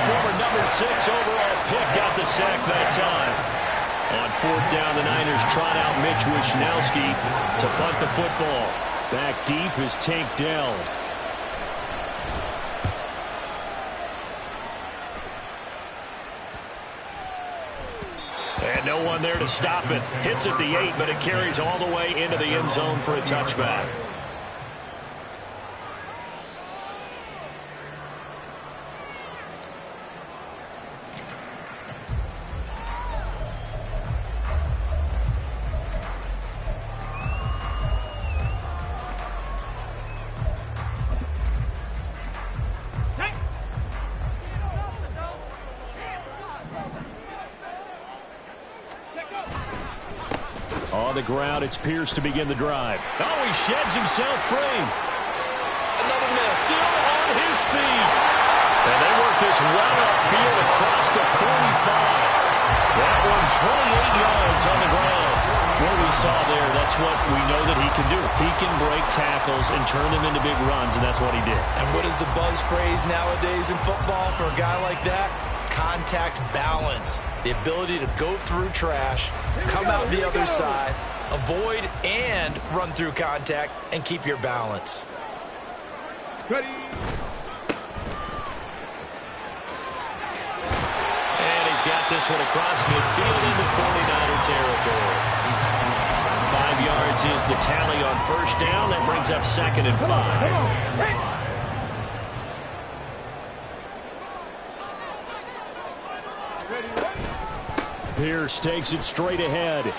former #6 overall pick got the sack that time. On 4th down, the Niners trot out Mitch Wishnowski to punt the football. Back deep is Tank Dell. And no one there to stop it. Hits at the 8, but it carries all the way into the end zone for a touchback. On the ground, it's Pierce to begin the drive. Oh, he sheds himself free. Another miss. Still on his feet. And they work this well upfield across the 45. That one 28 yards on the ground. What we saw there, that's what we know that he can do. He can break tackles and turn them into big runs, and that's what he did. And what is the buzz phrase nowadays in football for a guy like that? Contact balance. The ability to go through trash, come out the other side, avoid and run through contact, and keep your balance. Ready. And he's got this one across midfield into 49er territory. 5 yards is the tally on 1st down. That brings up 2nd and 5. Pierce takes it straight ahead. And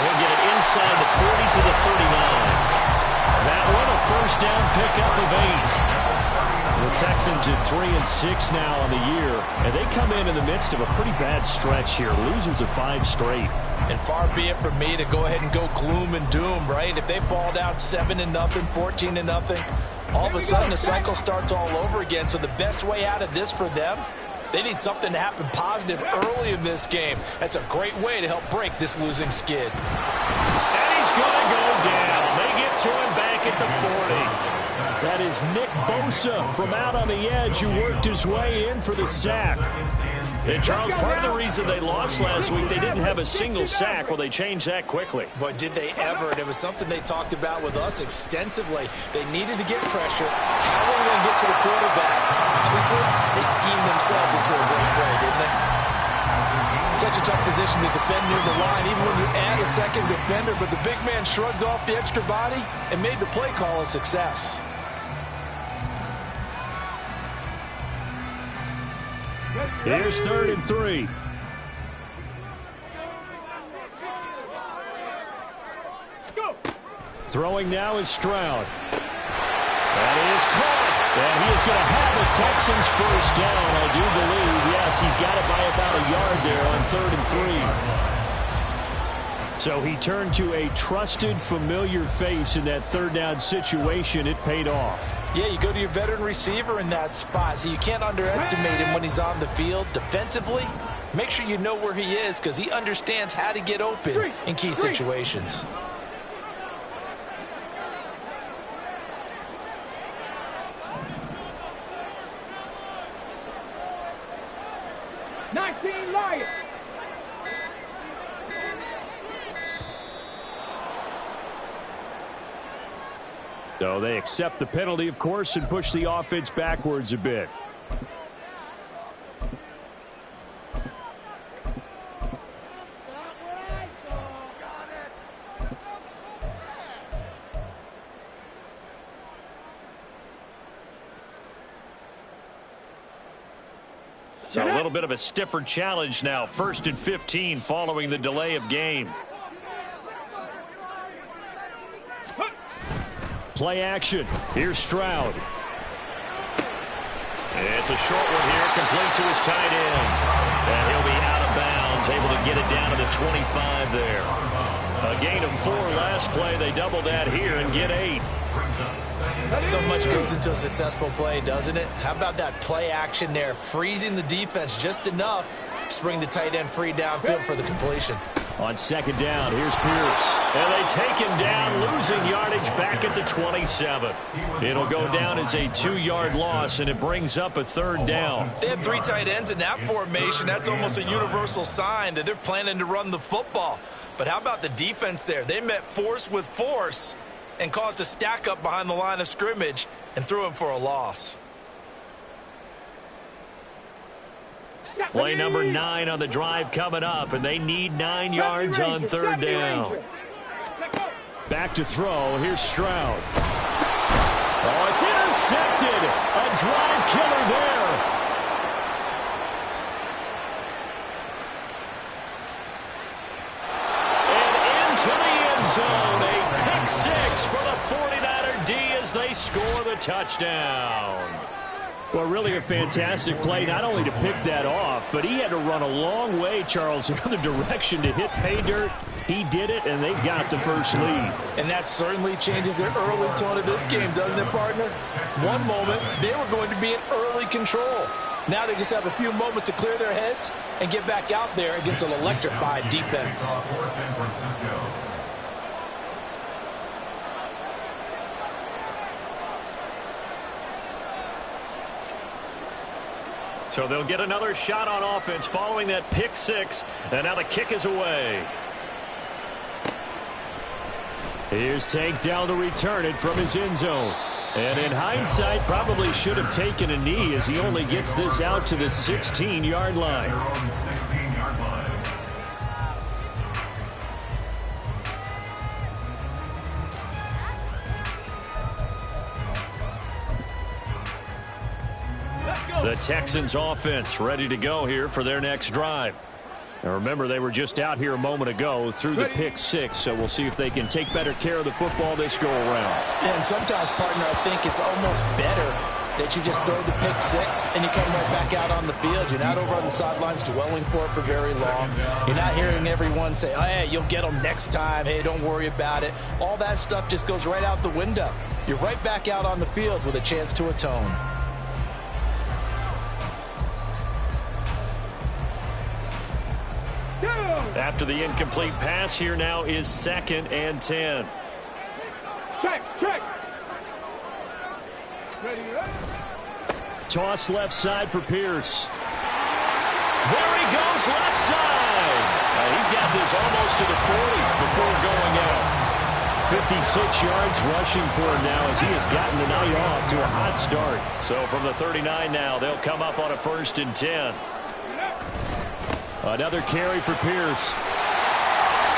he'll get it inside the 40 to the 39. That one a 1st down pickup of 8. The Texans at 3-6 now on the year. And they come in the midst of a pretty bad stretch here. Losers of 5 straight. And far be it from me to go ahead and go gloom and doom, right? If they fall down 7-0, 14-0, all of a sudden the cycle starts all over again. So the best way out of this for them, they need something to happen positive early in this game. That's a great way to help break this losing skid. And he's going to go down. They get to him back at the 40. That is Nick Bosa from out on the edge who worked his way in for the sack. And, Charles, part of the reason they lost last week, they didn't have a single sack. Well, they changed that quickly. But did they ever? And it was something they talked about with us extensively. They needed to get pressure. How were they going to get to the quarterback? Obviously, they schemed themselves into a great play, didn't they? Such a tough position to defend near the line, even when you add a second defender. But the big man shrugged off the extra body and made the play call a success. Here's 3rd and 3. Throwing now is Stroud. That is caught. And he is going to have the Texans 1st down, I do believe. Yes, he's got it by about a yard there on 3rd and 3. So he turned to a trusted, familiar face in that 3rd down situation. It paid off. Yeah, you go to your veteran receiver in that spot, so you can't underestimate him when he's on the field. Defensively, make sure you know where he is because he understands how to get open in key situations. Lions. So they accept the penalty, of course, and push the offense backwards a bit. So a little bit of a stiffer challenge now. 1st and 15 following the delay of game. Play action. Here's Stroud. It's a short one here, complete to his tight end. And he'll be out of bounds, able to get it down to the 25 there. A gain of 4 last play. They double that here and get 8. So much goes into a successful play, doesn't it? How about that play action there, freezing the defense just enough to bring the tight end free downfield for the completion. On 2nd down, here's Pierce. And they take him down, losing yardage back back at the 27. It'll go down as a 2-yard loss, and it brings up a 3rd down. They have 3 tight ends in that formation. That's almost a universal sign that they're planning to run the football. But how about the defense there? They met force with force and caused a stack up behind the line of scrimmage and threw him for a loss. Play number 9 on the drive coming up, and they need 9 yards on 3rd down. Back to throw. Here's Stroud. Oh, it's intercepted. A drive killer there. And into the end zone. A pick 6 for the 49er D as they score the touchdown. Well, really a fantastic play, not only to pick that off, but he had to run a long way, Charles, the other direction to hit pay dirt. He did it, and they've got the first lead. And that certainly changes the early tone of this game, doesn't it, partner? One moment, they were going to be in early control. Now they just have a few moments to clear their heads and get back out there against an electrified defense. So they'll get another shot on offense following that pick 6, and now the kick is away. Here's Tank down to return it from his end zone. And in hindsight, probably should have taken a knee as he only gets this out to the 16-yard line. The Texans offense ready to go here for their next drive. Now remember, they were just out here a moment ago through the pick 6, so we'll see if they can take better care of the football this go around. And sometimes, partner, I think it's almost better that you just throw the pick 6 and you come right back out on the field. You're not over on the sidelines dwelling for it for very long. You're not hearing everyone say, oh, hey, you'll get them next time. Hey, don't worry about it. All that stuff just goes right out the window. You're right back out on the field with a chance to atone. After the incomplete pass, here now is 2nd and 10. Check. Toss left side for Pierce. There he goes, left side. He's got this almost to the 40 before going out. 56 yards rushing for him now as he has gotten the night off to a hot start. So from the 39 now, they'll come up on a 1st and 10. Another carry for Pierce.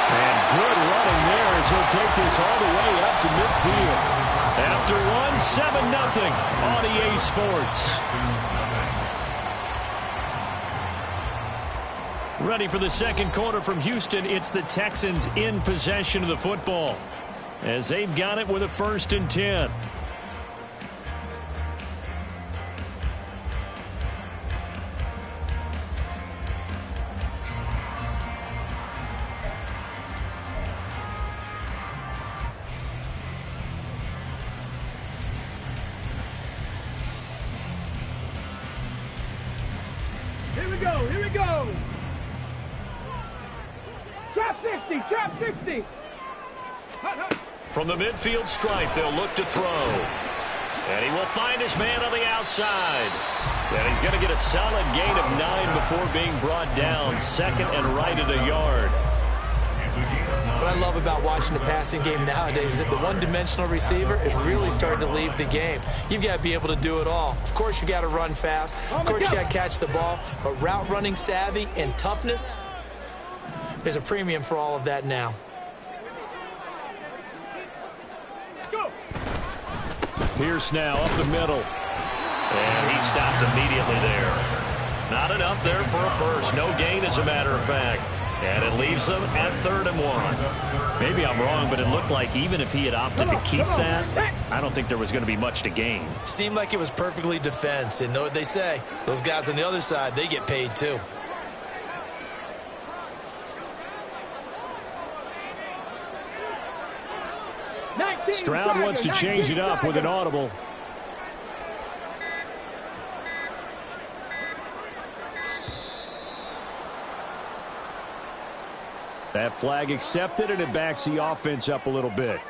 And good running there as he'll take this all the way up to midfield. After one, 7-0 on EA Sports. Ready for the second quarter from Houston. It's the Texans in possession of the football as they've got it with a 1st and 10. Here we go. Trap 60. From the midfield stripe, they'll look to throw. And he will find his man on the outside. And he's going to get a solid gain of 9 before being brought down. 2nd and right at a yard. What I love about watching the passing game nowadays is that the one-dimensional receiver is really starting to leave the game. You've got to be able to do it all. Of course, you got to run fast. Of course, you got to catch the ball. But route running savvy and toughness, there's a premium for all of that now. Go. Pierce now up the middle. And he stopped immediately there. Not enough there for a first. No gain, as a matter of fact. And it leaves them at 3rd and 1. Maybe I'm wrong, but it looked like even if he had opted to keep that, I don't think there was going to be much to gain. Seemed like it was perfectly defense. And know what they say? Those guys on the other side, they get paid too. Stroud wants to change it up with an audible. That flag accepted, and it backs the offense up a little bit.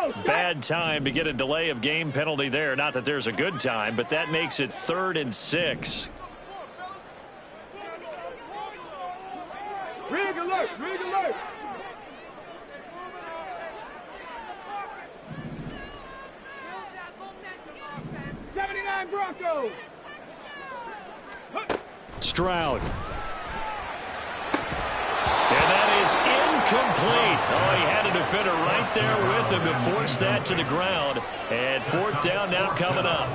go. Bad time to get a delay of game penalty there. Not that there's a good time, but that makes it 3rd and 6. Rig alert, rig alert. '79 Broncos. Stroud. And that is incomplete. Oh, he had a defender right there with him to force that to the ground. And 4th down now coming up.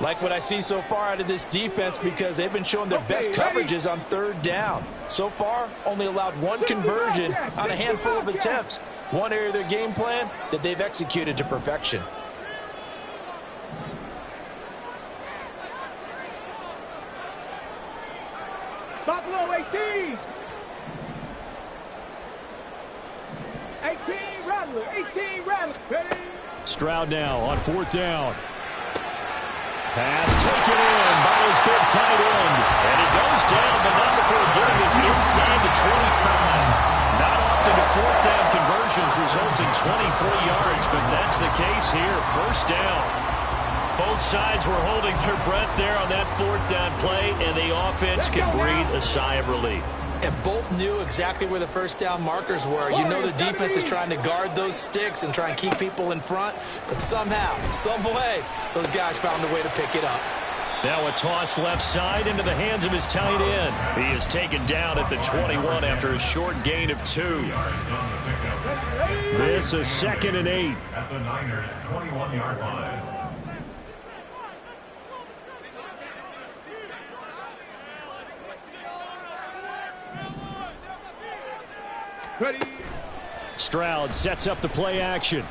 Like what I see so far out of this defense, because they've been showing their best coverages on 3rd down. So far, only allowed 1 conversion on a handful of attempts. One area of their game plan that they've executed to perfection. Buffalo 18. 18 Rattler, 18 Rattler. Ready? Stroud now on 4th down. Pass taken in by his big tight end. And he goes down, but not before getting us inside the 25. Not often do 4th down conversions result in 24 yards, but that's the case here. 1st down. Both sides were holding their breath there on that 4th down play, and the offense can breathe a sigh of relief. And both knew exactly where the 1st down markers were. You know the defense is trying to guard those sticks and try and keep people in front, but somehow, some way, those guys found a way to pick it up. Now a toss left side into the hands of his tight end. He is taken down at the 21 after a short gain of 2. This is 2nd and 8. At the Niners' 21-yard line. Ready? Stroud sets up the play action.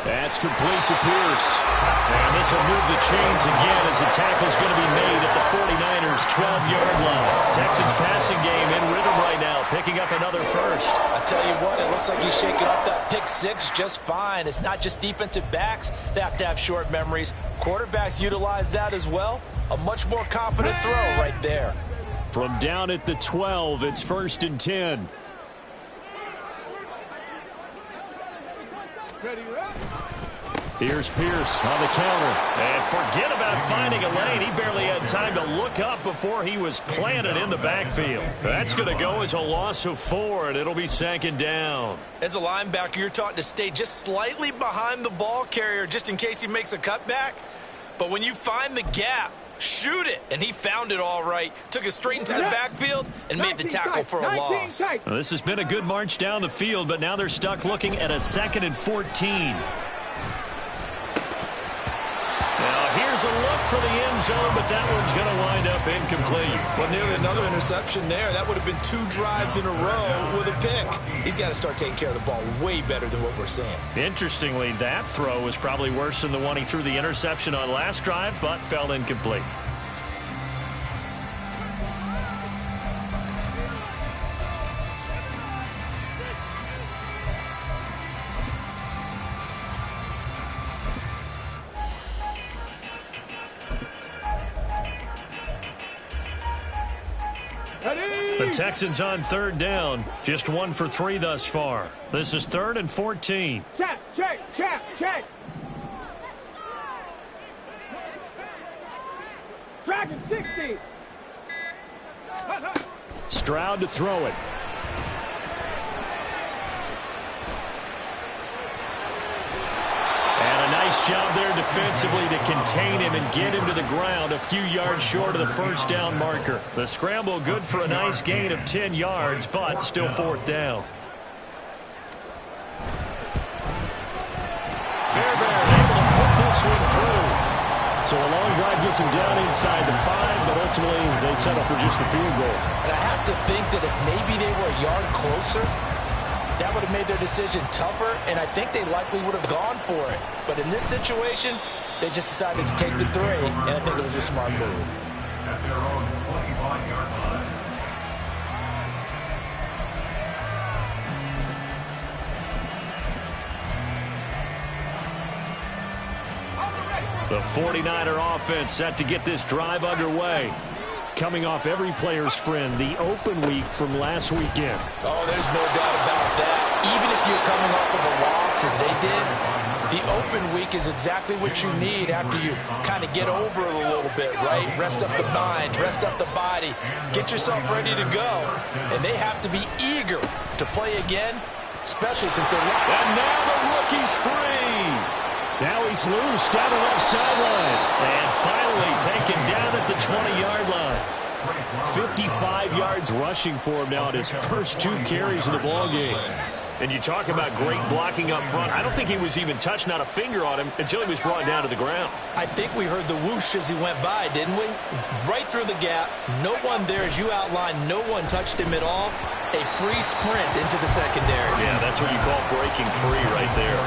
That's complete to Pierce. And this will move the chains again as the tackle's going to be made at the 49ers' 12-yard line. Texans passing game in rhythm right now, picking up another first. I tell you what, it looks like he's shaking up that pick 6 just fine. It's not just defensive backs that have to have short memories. Quarterbacks utilize that as well. A much more confident throw right there. From down at the 12, it's 1st and 10. Ready, up. Here's Pierce on the counter. And forget about finding a lane. He barely had time to look up before he was planted in the backfield. That's going to go as a loss of 4, and it'll be 2nd down. As a linebacker, you're taught to stay just slightly behind the ball carrier just in case he makes a cutback. But when you find the gap, shoot it. And he found it all right. Took it straight into the backfield and made the tackle for a loss. Well, this has been a good march down the field, but now they're stuck looking at a 2nd and 14. Now here's a look for the end zone, but that one's going to wind up incomplete. Well, nearly another interception there. That would have been 2 drives in a row with a pick. He's got to start taking care of the ball way better than what we're seeing. Interestingly, that throw was probably worse than the one he threw the interception on last drive, but fell incomplete. The Texans on 3rd down. Just 1 for 3 thus far. This is 3rd and 14. Check, check, check, check. Dragon 60. Stroud to throw it. And a nice job there defensively to contain him and get him to the ground a few yards short of the 1st down marker. The scramble good for a nice gain of 10 yards, but still 4th down. Fairbairn able to put this one through. So a long drive gets him down inside the 5, but ultimately they settle for just the field goal. And I have to think that if maybe they were a yard closer, that would have made their decision tougher, and I think they likely would have gone for it. But in this situation, they just decided to take the 3, and I think it was a smart move. At their own 25-yard line. The 49er offense set to get this drive underway. coming off every player's friend, the open week from last weekend. Oh, there's no doubt about that. Even if you're coming off of a loss as they did, the open week is exactly what you need after you kind of get over it a little bit, right? Rest up the mind, rest up the body, get yourself ready to go. And they have to be eager to play again, especially since they're locked. And now the rookie's free. Now he's loose down the left sideline. And finally taken down at the 20-yard line. 55 yards rushing for him now at his first 2 carries of the ballgame. And you talk about great blocking up front. I don't think he was even touched, not a finger on him, until he was brought down to the ground. I think we heard the whoosh as he went by, didn't we? Right through the gap. No one there, as you outlined. No one touched him at all. A free sprint into the secondary. Yeah, that's what you call breaking free right there.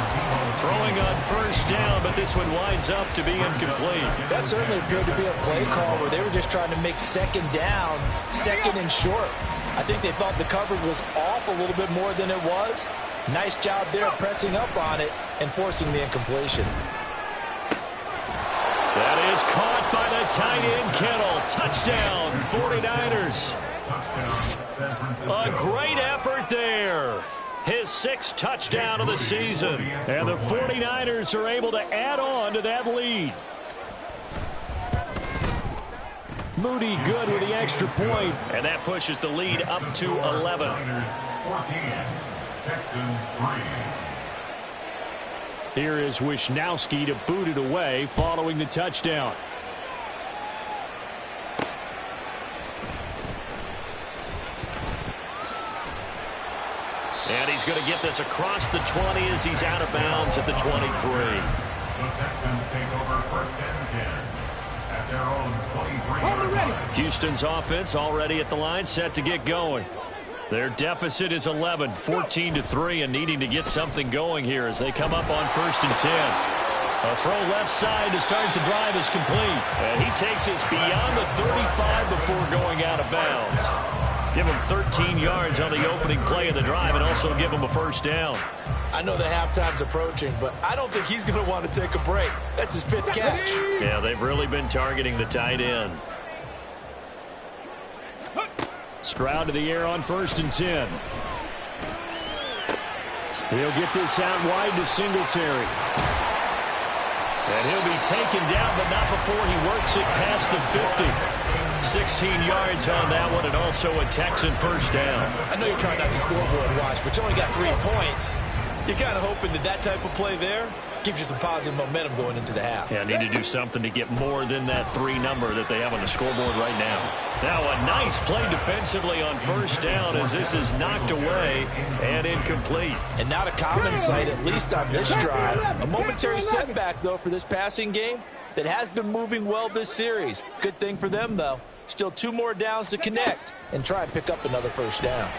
Throwing on first down, but this one winds up to be incomplete. That certainly appeared to be a play call where they were just trying to make second down, second and short. I think they thought the coverage was off a little bit more than it was. Nice job there pressing up on it and forcing the incompletion. That is caught by the tight end, Kittle. Touchdown, 49ers. A great effort there. His 6th touchdown of the season. And the 49ers are able to add on to that lead. Moody good with the extra point, and that pushes the lead up to 11. 14, Texans 3. Here is Wisnowski to boot it away following the touchdown. And he's going to get this across the 20 as he's out of bounds at the 23. The Texans take over first and 10. At their own 23-yard line. Houston's offense already at the line, set to get going. Their deficit is 11, 14-3, and needing to get something going here as they come up on first and 10. A throw left side to start the drive is complete. And he takes us beyond the 35 before going out of bounds. Give him 13 yards on the opening play of the drive and also give him a first down. I know the halftime's approaching, but I don't think he's going to want to take a break. That's his 5th catch. Yeah, they've really been targeting the tight end. Stroud to the air on first and 10. He'll get this out wide to Singletary. And he'll be taken down, but not before he works it past the 50. 16 yards on that one, and also a Texan first down. I know you're trying not to scoreboard watch, but you only got 3 points. You're kind of hoping that that type of play there gives you some positive momentum going into the half. Yeah, need to do something to get more than that 3 number that they have on the scoreboard right now. Now a nice play defensively on first down as this is knocked away and incomplete. And not a common sight, at least on this drive. A momentary setback, though, for this passing game that has been moving well this series. Good thing for them, though. Still 2 more downs to connect and try and pick up another first down.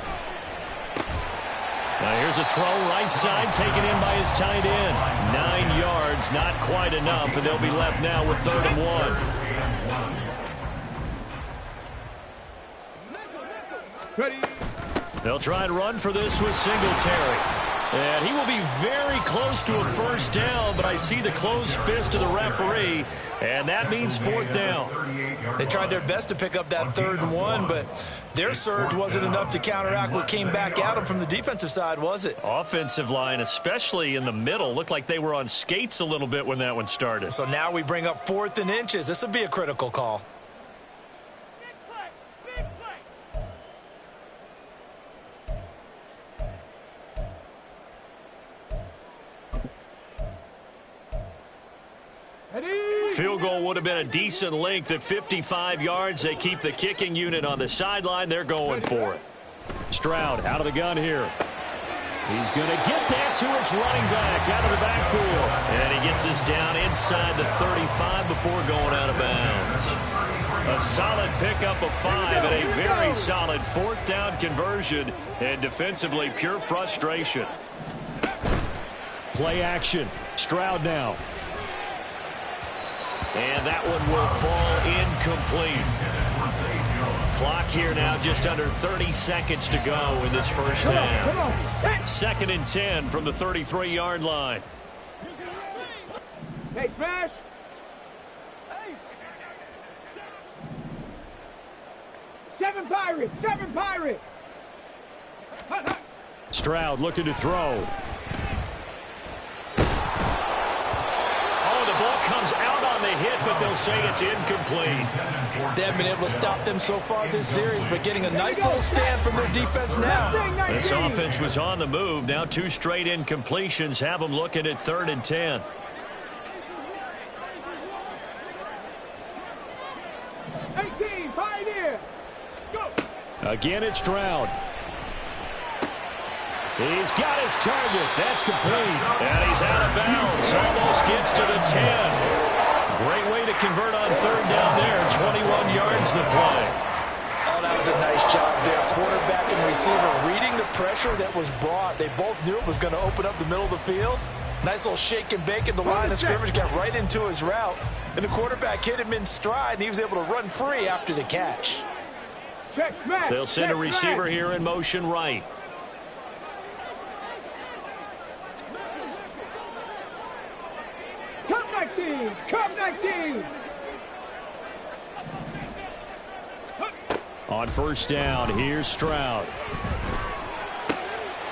Now here's a throw right side taken in by his tight end. 9 yards, not quite enough, and they'll be left now with 3rd and 1. Ready. They'll try and run for this with Singletary. And he will be very close to a first down, but I see the closed fist of the referee, and that means 4th down. They tried their best to pick up that 3rd and 1, but their surge wasn't enough to counteract what came back at them from the defensive side, was it? Offensive line, especially in the middle, looked like they were on skates a little bit when that one started. So now we bring up 4th and inches. This will be a critical call. Field goal would have been a decent length at 55 yards. They keep the kicking unit on the sideline. They're going for it. Stroud out of the gun here. He's going to get that to his running back out of the backfield. And he gets this down inside the 35 before going out of bounds. A solid pickup of 5 and a very solid 4th down conversion. And defensively, pure frustration. Play action. Stroud now. And that one will fall incomplete. Clock here now just under 30 seconds to go in this first half. 2nd and 10 from the 33-yard line. Hey, smash. Seven Pirates. Seven Pirates. Hut, hut. Stroud looking to throw. Oh, the ball comes out on the hit, but they'll say it's incomplete. They haven't been able to stop them so far this series, but getting a nice little stand from their defense now. This offense was on the move. Now 2 straight incompletions have them looking at 3rd and 10. Pioneer. Go. Again, it's Stroud. He's got his target. That's complete. And he's out of bounds. Almost gets to the 10. Great way to convert on 3rd down there. 21 yards the play. Oh, that was a nice job there. Quarterback and receiver reading the pressure that was brought. They both knew it was going to open up the middle of the field. Nice little shake and bake at the line of scrimmage. Got right into his route. And the quarterback hit him in stride, and he was able to run free after the catch. Check smash. They'll send a Check receiver smash. here in motion right. Come 19. Come 19. On 1st down, here's Stroud.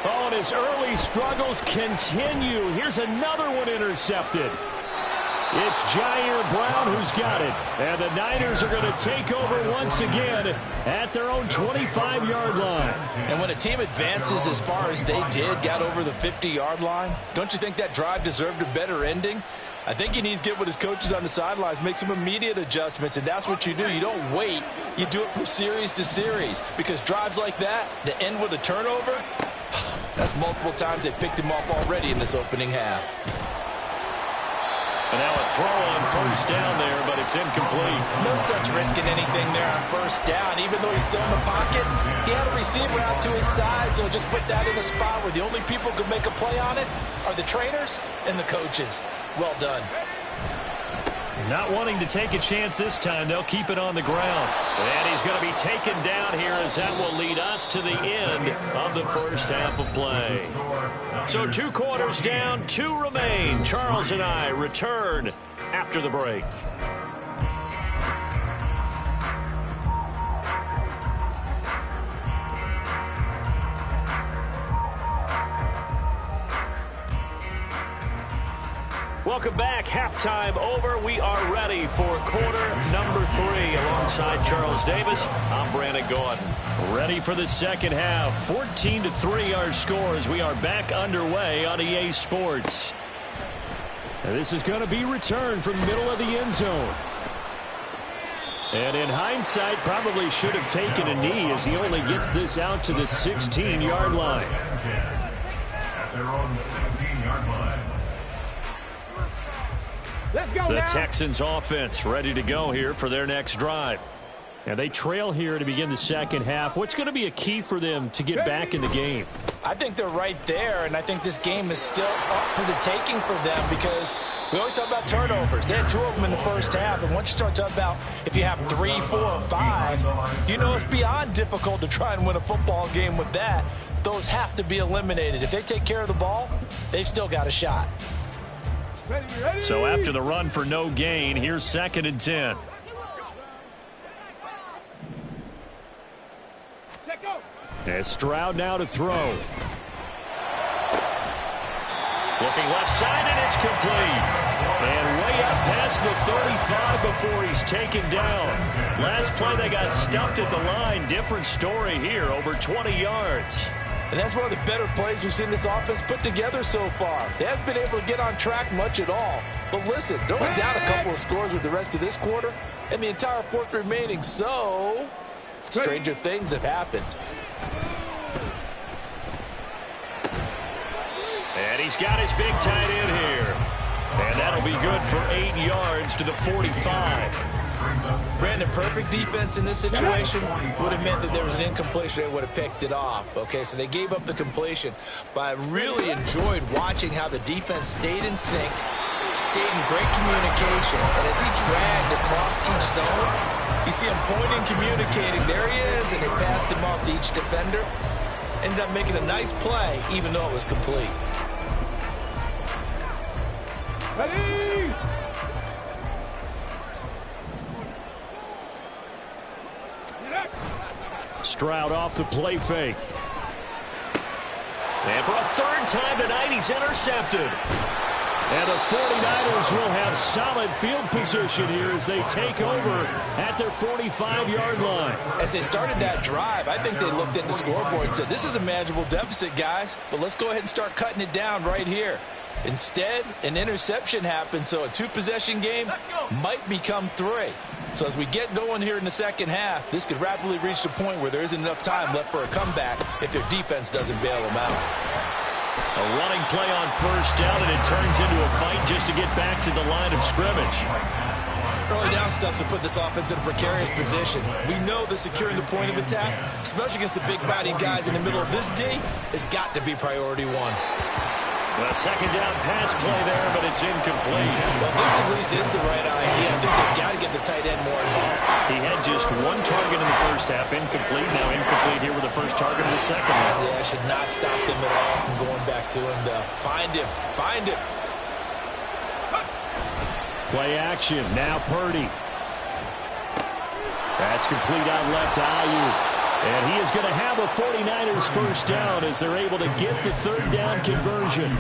Oh, and his early struggles continue. Here's another one intercepted. It's Jair Brown who's got it. And the Niners are going to take over once again at their own 25-yard line. And when a team advances as far as they did, got over the 50-yard line, don't you think that drive deserved a better ending? I think he needs to get with his coaches on the sidelines, make some immediate adjustments, and that's what you do. You don't wait. You do it from series to series, because drives like that end with a turnover, that's multiple times they picked him off already in this opening half. And now a throw on 1st down there, but it's incomplete. No sense risking anything there on 1st down. Even though he's still in the pocket, he had a receiver out to his side, so just put that in a spot where the only people who could make a play on it are the trainers and the coaches. Well done. Not wanting to take a chance this time. They'll keep it on the ground. And he's going to be taken down here, as that will lead us to the end of the 1st half of play. So 2 quarters down, 2 remain. Charles and I return after the break. Welcome back. Halftime over. We are ready for quarter number 3. Alongside Charles Davis, I'm Brandon Gordon. Ready for the 2nd half. 14-3 our score as we are back underway on EA Sports. And this is going to be returned from the middle of the end zone. And in hindsight, probably should have taken a knee, as he only gets this out to the 16-yard line. At their own 16-yard line. Let's go The now. Texans offense ready to go here for their next drive. And they trail here to begin the 2nd half. What's going to be a key for them to get back in the game? I think they're right there, and I think this game is still up for the taking for them, because we always talk about turnovers. They had 2 of them in the 1st half, and once you start talking about if you have 3, 4, or 5, you know it's beyond difficult to try and win a football game with that. Those have to be eliminated. If they take care of the ball, they've still got a shot. Ready, ready. So after the run for no gain, here's 2nd and 10. Let go. As Stroud now to throw. Looking left side, and it's complete. And way up past the 35 before he's taken down. Last play, they got stuffed at the line. Different story here, over 20 yards. And that's one of the better plays we've seen this offense put together so far. They haven't been able to get on track much at all. But listen, they're only down a couple of scores with the rest of this quarter and the entire 4th remaining. So, stranger things have happened. And he's got his big tight end here. And that'll be good for 8 yards to the 45. Brandon, perfect defense in this situation would have meant that there was an incompletion. They would have picked it off. Okay, so they gave up the completion. But I really enjoyed watching how the defense stayed in sync, stayed in great communication. And as he dragged across each zone, you see him pointing, communicating. There he is, and they passed him off to each defender. Ended up making a nice play, even though it was complete. Ready. Stroud off the play fake. And for a third time tonight, he's intercepted. And the 49ers will have solid field position here as they take over at their 45-yard line. As they started that drive, I think they looked at the scoreboard and said, this is a manageable deficit, guys, but let's go ahead and start cutting it down right here. Instead, an interception happened, so a two-possession game might become three. So as we get going here in the second half, this could rapidly reach the point where there isn't enough time left for a comeback if their defense doesn't bail them out. A running play on first down, and it turns into a fight just to get back to the line of scrimmage. Early down stuff to put this offense in a precarious position. We know that securing the point of attack, especially against the big-bodied guys in the middle of this D, has got to be priority one. A second down pass play there, but it's incomplete. Well, this at least is the right idea. I think they've got to get the tight end more involved. He had just one target in the first half, incomplete. Now incomplete here with the first target in the second half. Yeah, should not stop them at all from going back to him, though. Find him. Find him. Play action. Now Purdy. That's complete out left to Ayuk. And he is going to have a 49ers first down as they're able to get the third down conversion.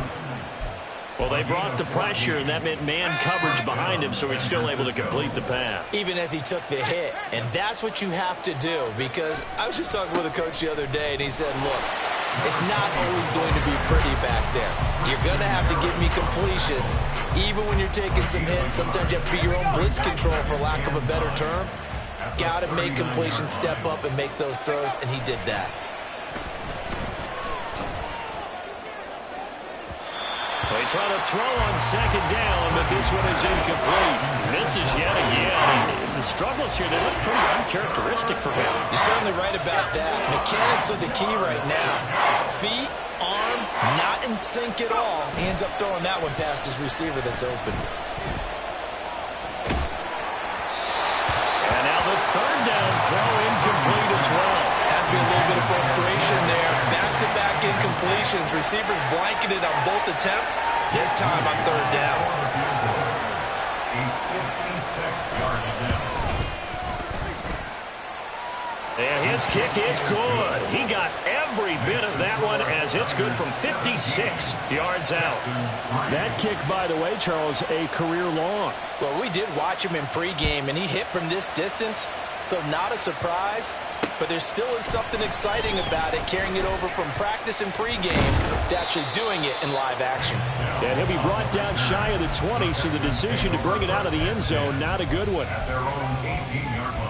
Well, they brought the pressure, and that meant man coverage behind him, so he's still able to complete the pass. Even as he took the hit. And that's what you have to do, because I was just talking with a coach the other day, and he said, look, it's not always going to be pretty back there. You're going to have to give me completions. Even when you're taking some hits, sometimes you have to be your own blitz control, for lack of a better term. Got to make completions, step up, and make those throws, and he did that. They try to throw on second down, but this one is incomplete. Misses yet again. The struggles here, they look pretty uncharacteristic for him. You're certainly right about that. Mechanics are the key right now. Feet, arm, not in sync at all. He ends up throwing that one past his receiver that's open. Third down throw incomplete as well. Has been a little bit of frustration there. Back-to-back incompletions. Receivers blanketed on both attempts. This time on third down. And his kick is good. He got every bit of that one as it's good from 56 yards out. That kick, by the way, Charles, a career long. Well, we did watch him in pregame, and he hit from this distance, so not a surprise. But there still is something exciting about it, carrying it over from practice and pregame to actually doing it in live action. And he'll be brought down shy of the 20, so the decision to bring it out of the end zone, not a good one. At their own 18-yard line.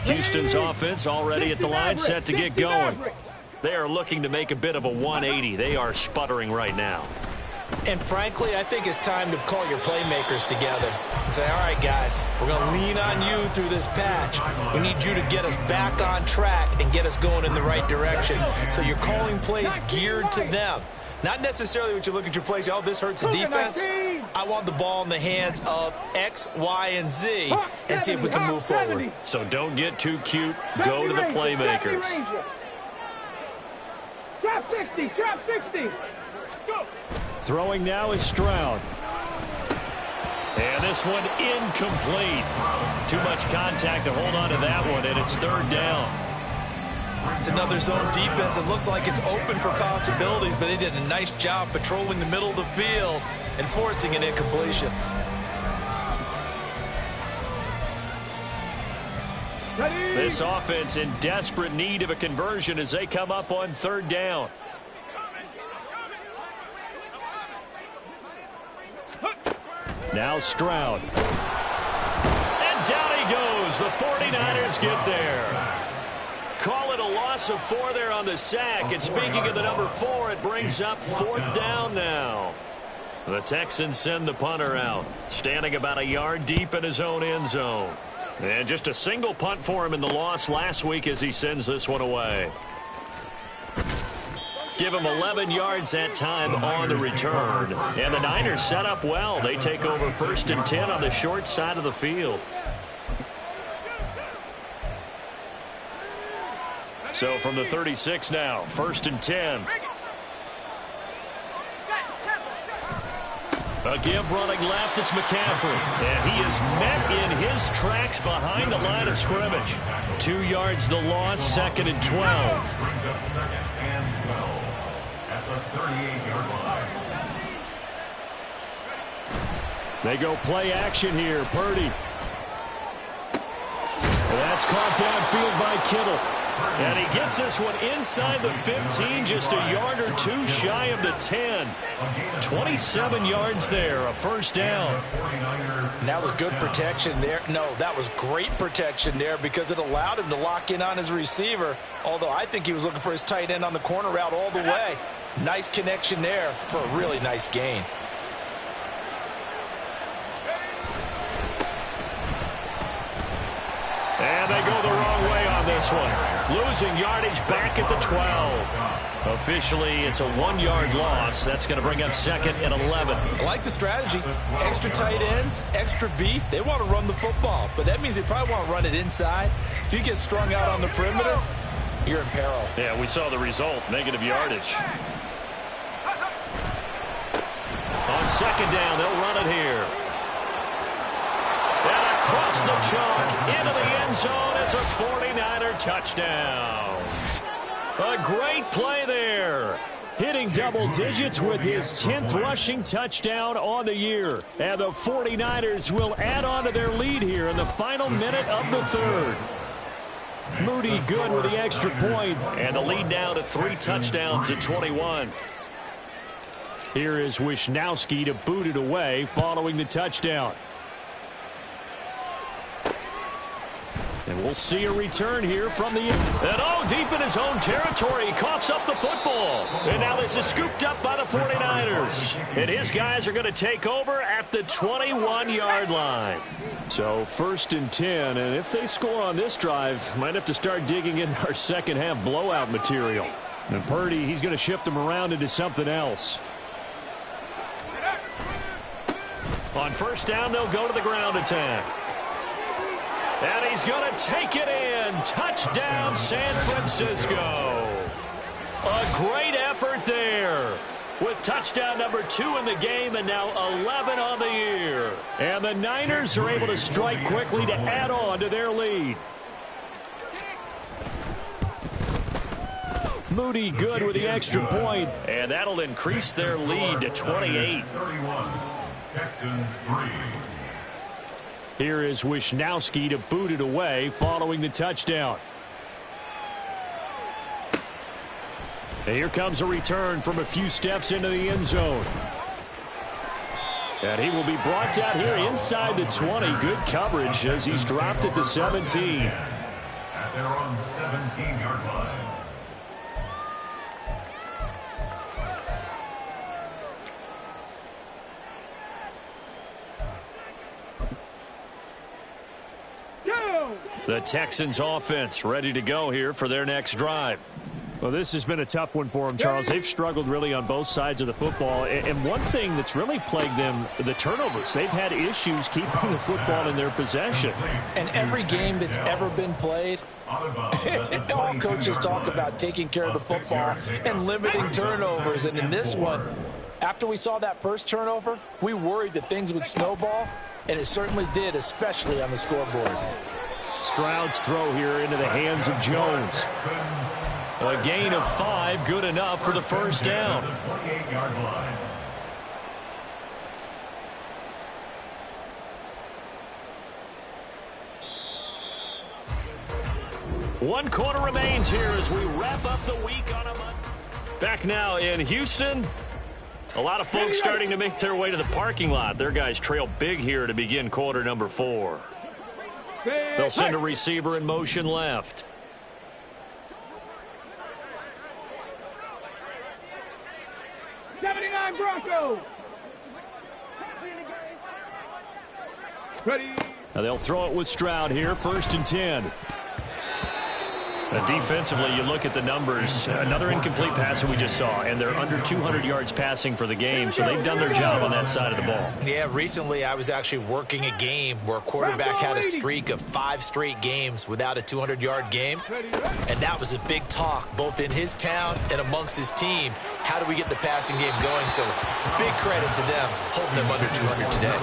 Houston's offense already at the line, set to get going. They are looking to make a bit of a 180. They are sputtering right now. And frankly, I think it's time to call your playmakers together and say, all right, guys, we're going to lean on you through this patch. We need you to get us back on track and get us going in the right direction. So you're calling plays geared to them. Not necessarily what you look at your plays, oh, this hurts the defense. I want the ball in the hands of X, Y, and Z and see if we can move forward. So don't get too cute. Go to the playmakers. Trap 60, trap 60. Go. Throwing now is Stroud. And this one incomplete. Too much contact to hold on to that one, and it's third down. It's another zone defense. It looks like it's open for possibilities, but they did a nice job patrolling the middle of the field and forcing an incompletion. Ready. This offense in desperate need of a conversion as they come up on third down. Now Stroud. And down he goes. The 49ers get there. Call it a loss of 4 there on the sack. And speaking of the number 4, it brings up fourth down now. The Texans send the punter out, standing about a yard deep in his own end zone. And just a single punt for him in the loss last week as he sends this one away. Give him 11 yards that time on the return. And the Niners set up well. They take over 1st and 10 on the short side of the field. So from the 36 now, 1st and 10. A give running left, it's McCaffrey. And he is met in his tracks behind the line of scrimmage. 2 yards the loss, 2nd and 12. Brings up 2nd and 12 at the 38-yard line. They go play action here. Purdy. That's caught downfield by Kittle. And he gets this one inside the 15, just a yard or 2 shy of the 10. 27 yards there, a first down. And that was good protection there. No, that was great protection there because it allowed him to lock in on his receiver, although I think he was looking for his tight end on the corner route all the way. Nice connection there for a really nice gain. And they go the wrong way on this one. Losing yardage back at the 12. Officially, it's a 1-yard loss. That's going to bring up 2nd and 11. I like the strategy. Extra tight ends, extra beef. They want to run the football, but that means they probably want to run it inside. If you get strung out on the perimeter, you're in peril. Yeah, we saw the result, negative yardage. On 2nd down, they'll run it here. And across the chalk, into the end zone, it's a 49er touchdown. A great play there. Hitting double digits with his 10th rushing touchdown on the year. And the 49ers will add on to their lead here in the final minute of the 3rd. Moody good with the extra point. And the lead now to 3 touchdowns at 21. Here is Wisnowski to boot it away following the touchdown. And we'll see a return here from the... And deep in his own territory, he coughs up the football. And now this is scooped up by the 49ers. And his guys are going to take over at the 21-yard line. So 1st and 10, and if they score on this drive, might have to start digging in our second-half blowout material. And Purdy, he's going to shift them around into something else. On 1st down, they'll go to the ground attack. And he's going to take it in. Touchdown, San Francisco. A great effort there. With touchdown number 2 in the game and now 11 on the year. And the Niners are able to strike quickly to add on to their lead. Moody good with the extra point. And that'll increase their lead to 28. 31, Texans 3. Here is Wisnowski to boot it away following the touchdown. And here comes a return from a few steps into the end zone. And he will be brought down here inside the 20. Good coverage as he's dropped at the 17. At their own 17-yard line. The Texans offense ready to go here for their next drive. Well, this has been a tough one for them, Charles. They've struggled really on both sides of the football. And one thing that's really plagued them, the turnovers. They've had issues keeping the football in their possession. And every game that's ever been played, all coaches talk about taking care of the football and limiting turnovers. And in this one, after we saw that first turnover, we worried that things would snowball, and it certainly did, especially on the scoreboard. Stroud's throw here into the hands of Jones. A gain of 5, good enough for the first down. 28-yard line. One quarter remains here as we wrap up the week on a Monday. Back now in Houston. A lot of folks starting to make their way to the parking lot. Their guys trail big here to begin quarter number 4. They'll send a receiver in motion left. '79 Broncos. Ready. Now they'll throw it with Stroud here, 1st and 10. Defensively, you look at the numbers. Another incomplete pass that we just saw, and they're under 200 yards passing for the game, so they've done their job on that side of the ball. Yeah, recently I was actually working a game where a quarterback had a streak of 5 straight games without a 200-yard game, and that was a big talk both in his town and amongst his team. how do we get the passing game going? So big credit to them, holding them under 200 today.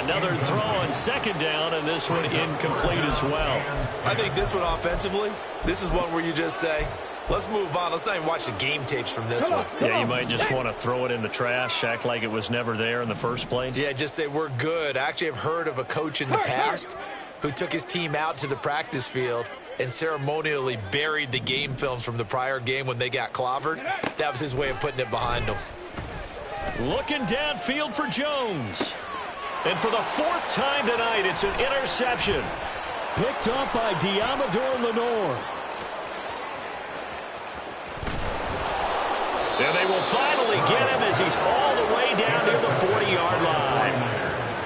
Another throw on second down, and this one incomplete as well. I think this one offensively, this is one where you just say, let's move on. Let's not even watch the game tapes from this one. Yeah, you might just want to throw it in the trash, act like it was never there in the first place. Yeah, just say we're good. I actually have heard of a coach in the past who took his team out to the practice field and ceremonially buried the game films from the prior game when they got clobbered. That was his way of putting it behind them. Looking downfield for Jones. And for the fourth time tonight, it's an interception. Picked up by Diamador Lenore. And they will finally get him as he's all the way down near the 40-yard line.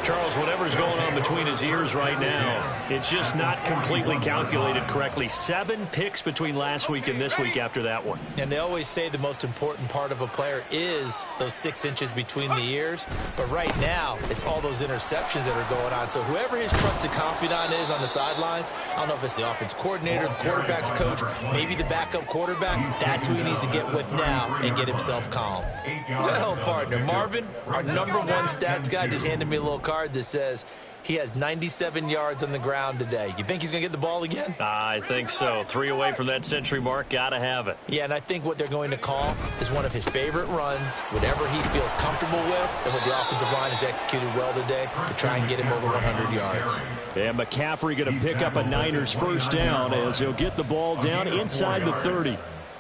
Charles, whatever's going on between his ears right now, it's just not completely calculated correctly. 7 picks between last week and this week after that one. And they always say the most important part of a player is those 6 inches between the ears. But right now, it's all those interceptions that are going on. So whoever his trusted confidant is on the sidelines, I don't know if it's the offense coordinator, the quarterback's coach, maybe the backup quarterback, that's who he needs to get with now and get himself calm. Well, partner, Marvin, our #1 stats guy, just handed me a little card that says he has 97 yards on the ground today. You think he's going to get the ball again? I think so. 3 away from that century mark. Got to have it. Yeah, and I think what they're going to call is one of his favorite runs, whatever he feels comfortable with, and what the offensive line has executed well today to try and get him over 100 yards. And McCaffrey going to pick up a Niners first down as he'll get the ball down inside the 30.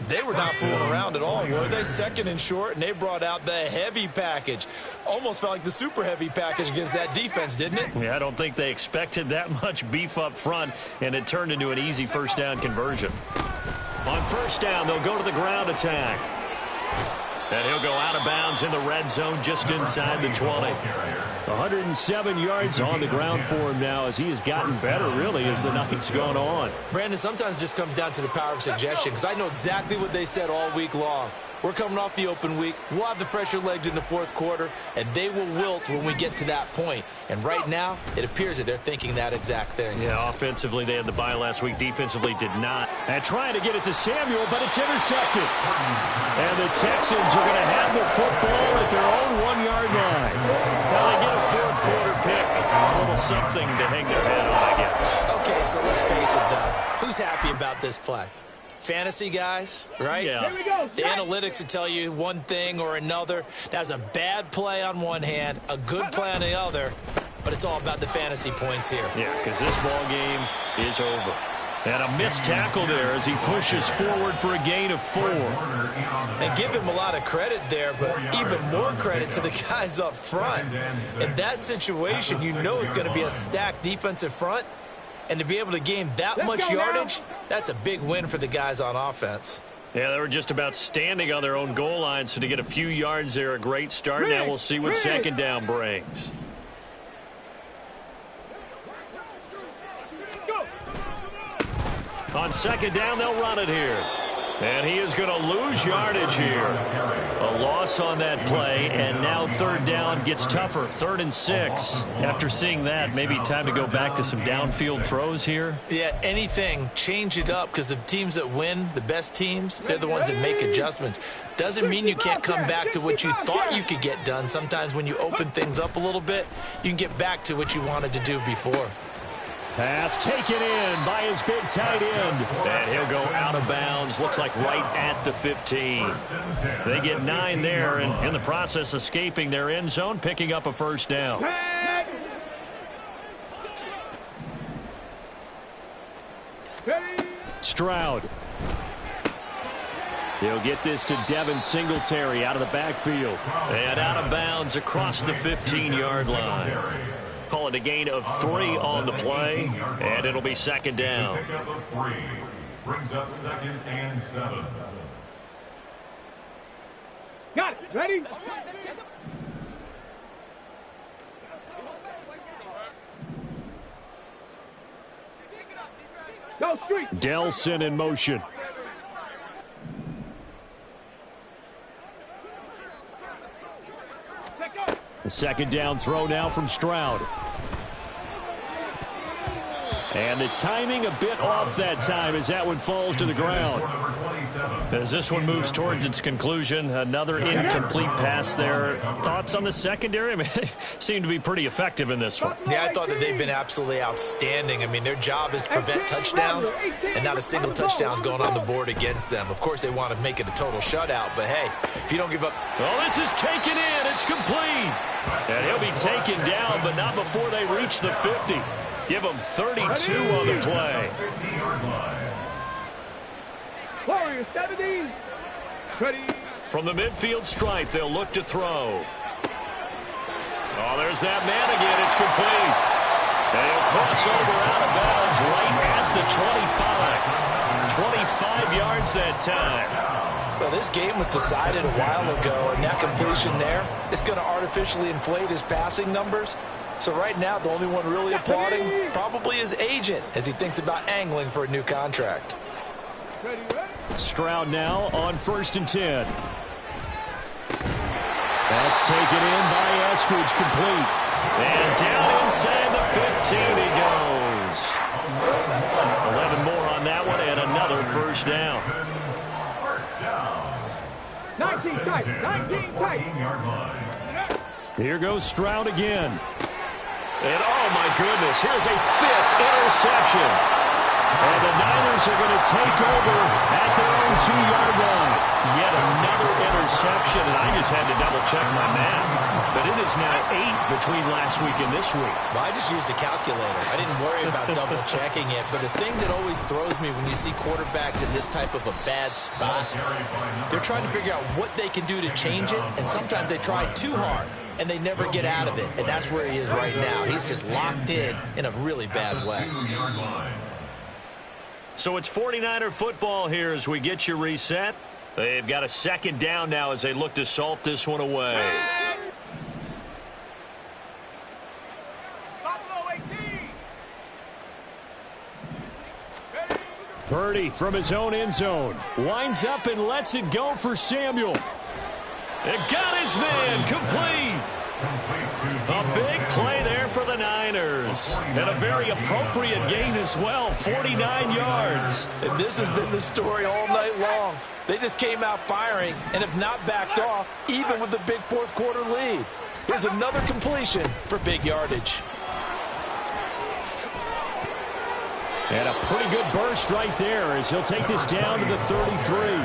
They were not fooling around at all, were they? Second and short, and they brought out the heavy package. Almost felt like the super heavy package against that defense, didn't it? Yeah, I don't think they expected that much beef up front, and it turned into an easy first down conversion. On first down, they'll go to the ground attack. And he'll go out of bounds in the red zone just inside the 20. 107 yards on the ground for him now as he has gotten better, really, as the night's gone on. Brandon, sometimes it just comes down to the power of suggestion, because I know exactly what they said all week long. We're coming off the open week. We'll have the fresher legs in the fourth quarter, and they will wilt when we get to that point. And right now, it appears that they're thinking that exact thing. Yeah, offensively, they had the bye last week. Defensively, did not. And trying to get it to Samuel, but it's intercepted. And the Texans are going to have the football at their own 1-yard line. Well, they get a fourth quarter pick. A little something to hang their head on, I guess. Okay, so let's face it, though. Who's happy about this play? Fantasy guys, right? Yeah. Here we go. The analytics will tell you one thing or another. That was a bad play on one hand, a good play on the other, but it's all about the fantasy points here. Yeah, because this ball game is over. And a missed tackle there as he pushes forward for a gain of 4. And give him a lot of credit there, but even more credit to the guys up front. In that situation, you know it's going to be a stacked defensive front. And to be able to gain that much yardage, that's a big win for the guys on offense. Yeah, they were just about standing on their own goal line, so to get a few yards there, a great start. Now we'll see what second down brings. On second down, they'll run it here. And he is going to lose yardage here. A loss on that play, and now third down gets tougher. 3rd and 6. After seeing that, maybe time to go back to some downfield throws here. Yeah, anything. Change it up, because the teams that win, the best teams, they're the ones that make adjustments. Doesn't mean you can't come back to what you thought you could get done. Sometimes when you open things up a little bit, you can get back to what you wanted to do before. Pass taken in by his big tight end. And he'll go out of bounds. Looks like right at the 15. They get 9 there, and in the process escaping their end zone, picking up a first down. Stroud. He'll get this to Devin Singletary out of the backfield. And out of bounds across the 15-yard line. Call it a gain of 3 on the play, and it'll be second down. Pickup of 3 brings up 2nd and 7. Got it. Ready? Go street. Delson in motion. The second down throw now from Stroud. And the timing a bit off that time as that one falls to the ground. As this one moves towards its conclusion, another incomplete pass there. Thoughts on the secondary? I mean, they seem to be pretty effective in this one. Yeah, I thought that they've been absolutely outstanding. I mean, their job is to prevent touchdowns, and not a single touchdown's going on the board against them. Of course, they want to make it a total shutout, but hey, if you don't give up... Oh, this is taken in. It's complete. And he'll be taken down, but not before they reach the 50. Give him 32 on the play. Warriors 17. Ready. From the midfield stripe, they'll look to throw. Oh, there's that man again. It's complete. And he'll cross over out of bounds right at the 25. 25 yards that time. Well, this game was decided a while ago, and that completion there is going to artificially inflate his passing numbers. So right now, the only one really applauding probably his agent as he thinks about angling for a new contract. Stroud now on 1st and 10. That's taken in by Eskridge, complete. And down inside the 15 he goes. 11 more on that one and another first down. 19 tight. 19 tight. Here goes Stroud again. And oh my goodness, here's a 5th interception. And the Niners are going to take over at their own 2-yard line. Yet another interception, and I just had to double-check my math. But it is now 8 between last week and this week. Well, I just used a calculator. I didn't worry about double-checking it. But the thing that always throws me when you see quarterbacks in this type of a bad spot, they're trying to figure out what they can do to change it, and sometimes they try too hard, and they never get out of it. And that's where he is right now. He's just locked in a really bad way. So it's 49er football here as we get you reset. They've got a 2nd down now as they look to salt this one away. Purdy from his own end zone. Winds up and lets it go for Samuel. It got his man complete. A big play there for the Niners. And a very appropriate gain as well, 49 yards. And this has been the story all night long. They just came out firing and have not backed off, even with the big 4th quarter lead. Here's another completion for big yardage. And a pretty good burst right there as he'll take this down to the 33.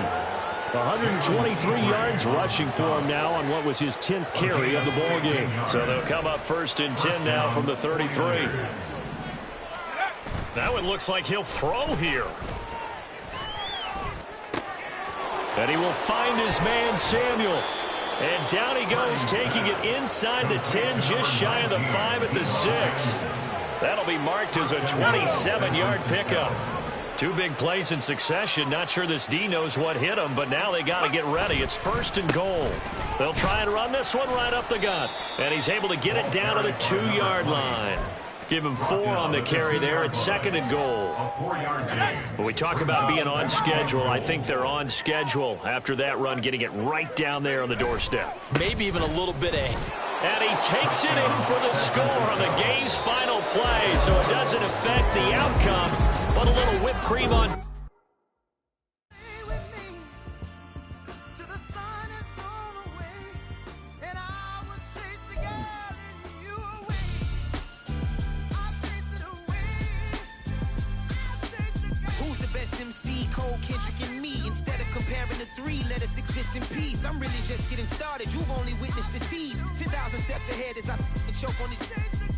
123 yards rushing for him now on what was his 10th carry of the ball game. So they'll come up 1st and 10 now from the 33. That one looks like he'll throw here. And he will find his man Samuel. And down he goes, taking it inside the 10, just shy of the 5 at the 6. That'll be marked as a 27-yard pickup. 2 big plays in succession. Not sure this D knows what hit him, but now they got to get ready. It's 1st and goal. They'll try and run this one right up the gut. And he's able to get it down to the 2-yard line. Give him 4 on the carry there at 2nd and goal. When we talk about being on schedule, I think they're on schedule after that run, getting it right down there on the doorstep. Maybe even a little bit of... And he takes it in for the score on the game's final play, so it doesn't affect the outcome, but a little whipped cream on... Exist in peace. I'm really just getting started. You've only witnessed the tease. 10,000 steps ahead as I choke on these.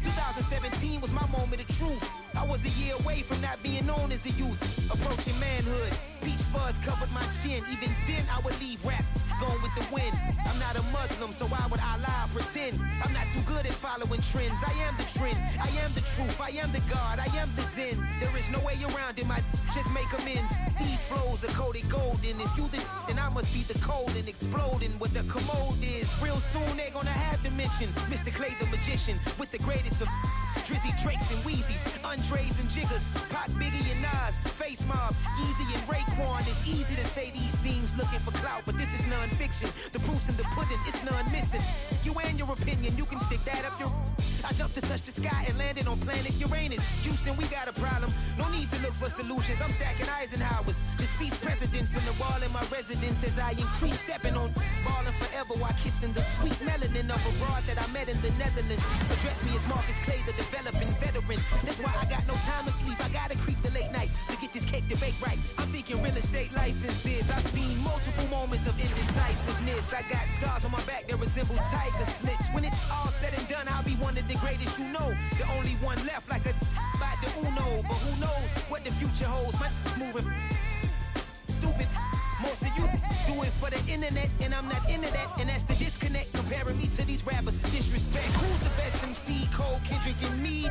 2017 was my moment of truth. I was a year away from not being known as a youth. Approaching manhood. Peach fuzz covered my chin. Even then I would leave rap going with the wind. I'm not a Muslim, so why would I lie or pretend? I'm not too good at following trends. I am the trend. I am the truth. I am the God. I am the Zen. There is no way around it. Just make amends. These flows are coated golden. If you the then I must be the cold and exploding what the commode is. Real soon they're gonna have to mention Mr. Clay the magician with the greatest of Drizzy, Drakes, and Wheezies, Andres and Jiggers, Pac, Biggie, and Nas, Face Mob, Easy and Raekwon. It's easy to say these things looking for clout, but this is non-fiction. The proof's in the pudding, it's none missing. You and your opinion, you can stick that up your... I Jumped to touch the sky and landed on planet Uranus. Houston, we got a problem. No need to look for solutions. I'm stacking Eisenhowers. Deceased presidents in the wall in my residence as I increase stepping on ballin' forever while kissing the sweet melanin of a broad that I met in the Netherlands. Address me as Marcus Clay, the developing veteran. That's why I got no time to sleep. I gotta creep the late night to get this cake to bake right. I'm thinking real estate licenses. I've seen multiple moments of indecisiveness. I got scars on my back that resemble tiger slits. When it's all said and done, I'll be one of the greatest you know. The only one left like a by the Uno. But who knows what the future holds? My moving stupid. Most of you do it for the internet, and I'm not into that. And that's the disconnect. Comparing me to these rappers is disrespect. Who's the best MC? Cole, Kendrick, and me?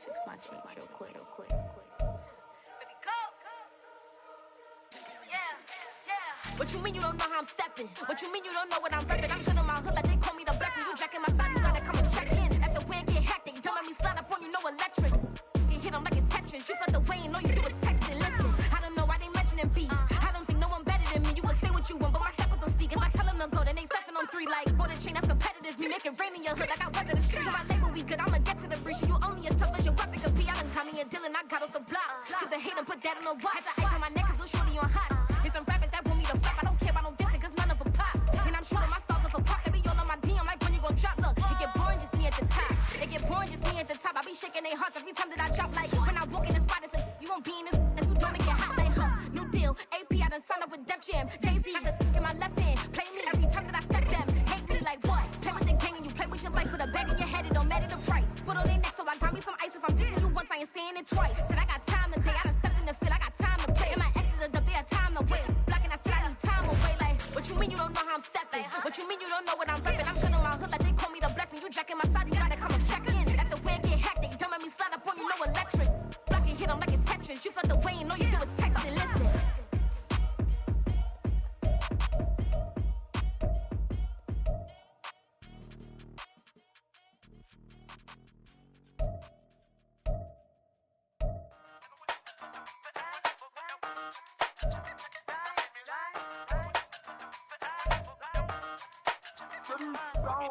Fix my change real quick. What you mean you don't know how I'm stepping? What you mean you don't know what I'm repping? I'm good on my hood like they call me the blessing. You jacking my side, you gotta come and check in. At the way it get hectic, don't make me slide up on you, no electric. You hit them like it's Tetris. You felt the way and all you do is text it. Listen, I don't know why they mentioning beef. I don't think no one better than me. You would say what you want, but my steppers don't speak. If I tell them to go, then they stepping on 3 like border chain. That's competitive. Me making rain in your hood like I weather the streets. So my label we good. I'ma get to the breach. You only as tough as your weapon could be. I done got me a deal and I got off the block. To the hate and put that on the watch. Had the ice on my neck 'cause little shorty on hot. There's some rappers that want me to flop. I don't care about no dissing 'cause none of them pop. And I'm shooting my stars off a pop. They be all on my DM like when you gon' drop. Look, it get boring just me at the top. It get boring just me at the top. I be shaking their hearts every time that I drop. Like when I walk in the spot, it's a, you won't be in this if you don't make it hot. Like new deal. AP I done signed up with Def Jam. Jay-Z in my left hand. Play me every time that I step them. Hate me like what? Play with the gang and you play with your life. Put a bag in your head, it don't matter the price. Put on their neck so I got me some ice. If I'm dissing you once, I ain't saying it twice. Said I got time today. I done stepped in the field. I got time to play. And my exes are up there, time to wait. Blocking, I said I need time away. Like, what you mean you don't know how I'm stepping? What you mean you don't know what I'm repping? I'm good on my hood like they call me the blessing. You jacking my side, you gotta come and check in. That's the way it get hectic. Don't make me slide up on you, no electric. Blocking, hit them like it's Tetris. You felt the way and all you do is text it. Listen.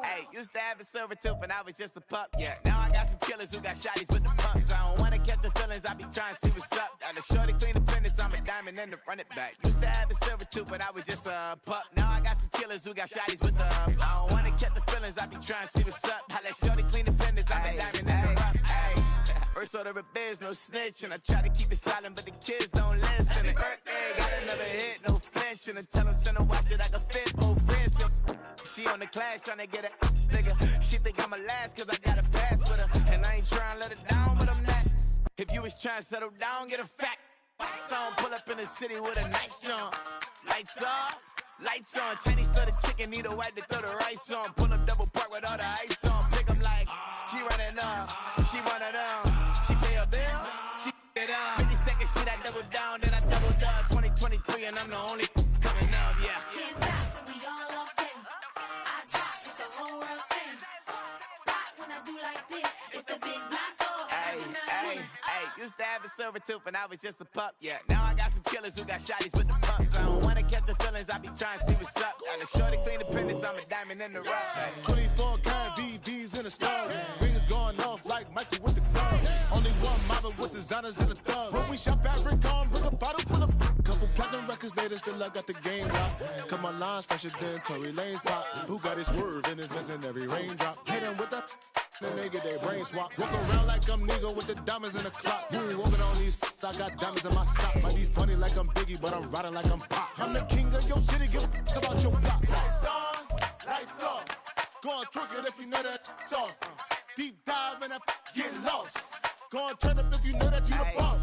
Hey, used to have a silver tooth and I was just a pup, yeah. Now I got some killers who got shotties with the pumps. I don't wanna catch the feelings, I be trying to see what's up. Got the shorty clean the fitness, I'm a diamond and to run it back. Used to have a silver tooth but I was just a pup. Now I got some killers who got shotties with the I don't wanna catch the feelings, I be trying to see what's up. I let shorty clean the fitness, I'm a diamond and to run it back. First order of biz, no snitch, and I try to keep it silent, but the kids don't listen. And birthday, got another hit, no flinch, and I tell them send a watch that I can fit, old friends. She on the class trying to get a nigga. She think I'm a last 'cause I got a pass with her, and I ain't trying to let her down, but I'm not. If you was trying to settle down, get a fact. Song pull up in the city with a nice jump. Lights off, lights on. Chinese throw the chicken, need a wipe to throw the rice on. Pull up double park with all the ice on. Pick 'em like she running up, she running up. She pay her bills, she it up. 52nd Street, I double down, then I doubled up. 2023, and I'm the only coming up, yeah. Can't stop till we all up in. I top, it's the whole world spin. Rock when I do like this, it's the big black door. Used to have a silver tooth and I was just a pup, yeah. Now I got some killers who got shotties with the pumps. I don't wanna catch the feelings, I be trying to see what's up. Got a shorty clean the fitness, I'm a diamond in the rough. 24 karat VVs in the stars. Rings going off like Michael with the guns. Only one model with designers in the thugs. When we shop at Rincon, bring a bottle full of couple platinum records later, still I got the game locked. Cut my lines fresher than Tory Lane's pop. Who got his swerve and is missing every raindrop. Hit him with the then they get their brain swap. Walk around like I'm nigga with the diamonds in the clock. You ain't walking on these I got diamonds in my sock. Might be funny like I'm Biggie, but I'm riding like I'm Pop. I'm the king of your city, give a about your block. Lights on, lights off. Go on, trick it if you know that it's off. Deep dive and get lost. Go on, turn up if you know that you the boss.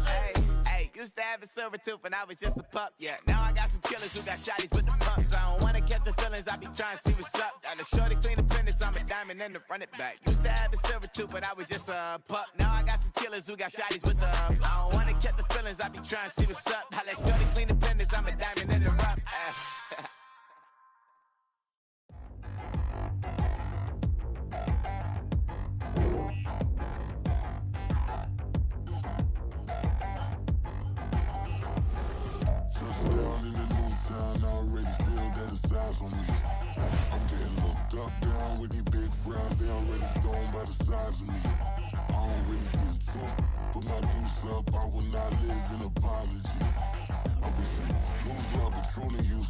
Used to have a silver tooth and I was just a pup, yeah. Now I got some killers who got shotties with the pumps. I don't wanna catch the feelings, I be trying to see what's up. Got a shorty clean the fitness, I'm a diamond and to run it back. Used to have a silver tooth but I was just a pup. Now I got some killers who got shotties with the I don't wanna catch the feelings. trying to see what's up. I let shorty clean the business, I'm a diamond in the rough. Touchdown in the new town, I already feel that it's eyes on me. I'm getting looked up, down with these big frowns, they already thrown by the size of me. I don't really get truth, but my deuce up, I will not live in apology.